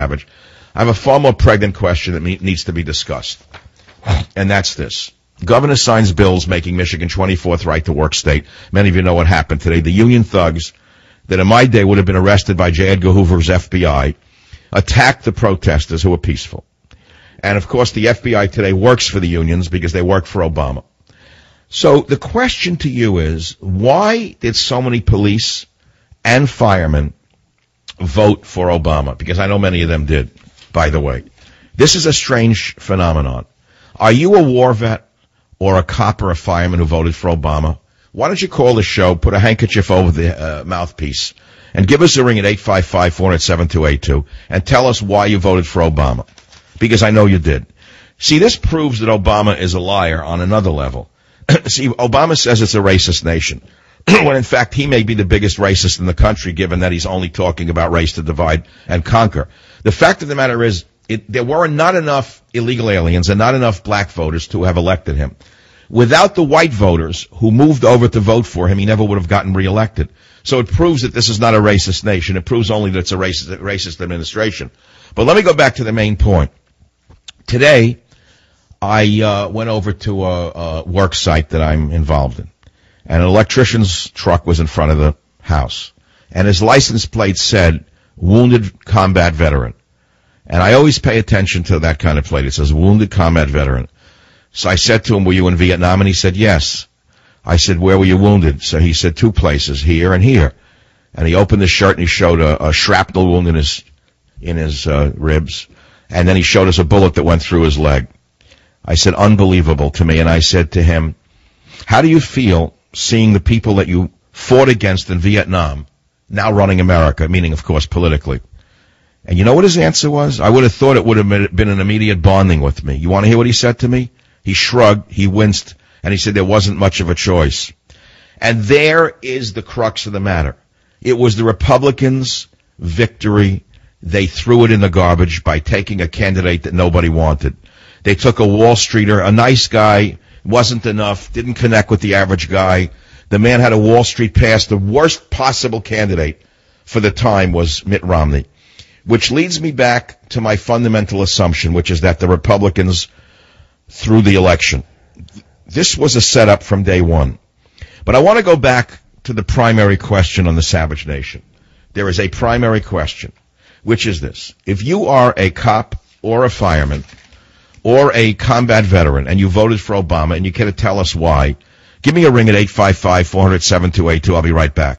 Savage. I have a far more pregnant question that needs to be discussed, and that's this. Governor signs bills making Michigan 24th right-to-work state. Many of you know what happened today. The union thugs that in my day would have been arrested by J. Edgar Hoover's FBI attacked the protesters who were peaceful. And, of course, the FBI today works for the unions because they work for Obama. So the question to you is, why did so many police and firemen vote for Obama? Because I know many of them did, by the way. This is a strange phenomenon. Are you a war vet or a cop or a fireman who voted for Obama? Why don't you call the show, put a handkerchief over the mouthpiece, and give us a ring at 855-407-7282 and tell us why you voted for Obama. Because I know you did. See, this proves that Obama is a liar on another level. See, Obama says it's a racist nation, when in fact he may be the biggest racist in the country, given that he's only talking about race to divide and conquer. The fact of the matter is, there were not enough illegal aliens and not enough black voters to have elected him. Without the white voters who moved over to vote for him, he never would have gotten reelected. So it proves that this is not a racist nation. It proves only that it's a racist administration. But let me go back to the main point. Today, I went over to a work site that I'm involved in, and an electrician's truck was in front of the house, and his license plate said, Wounded Combat Veteran. And I always pay attention to that kind of plate. It says, Wounded Combat Veteran. So I said to him, were you in Vietnam? And he said, yes. I said, where were you wounded? So he said, two places, here and here. And he opened his shirt and he showed a shrapnel wound in his ribs. And then he showed us a bullet that went through his leg. I said, unbelievable to me. And I said to him, how do you feel seeing the people that you fought against in Vietnam now running America, meaning, of course, politically? And you know what his answer was? I would have thought it would have been an immediate bonding with me. You want to hear what he said to me? He shrugged, he winced, and he said there wasn't much of a choice. And there is the crux of the matter. It was the Republicans' victory. They threw it in the garbage by taking a candidate that nobody wanted. They took a Wall Streeter, a nice guy, wasn't enough, didn't connect with the average guy. The man had a Wall Street past. The worst possible candidate for the time was Mitt Romney, which leads me back to my fundamental assumption, which is that the Republicans threw the election. This was a setup from day one. But I want to go back to the primary question on the Savage Nation. There is a primary question, which is this. If you are a cop or a fireman or a combat veteran and you voted for Obama and you can tell us why, give me a ring at 855-400-7282. I'll be right back.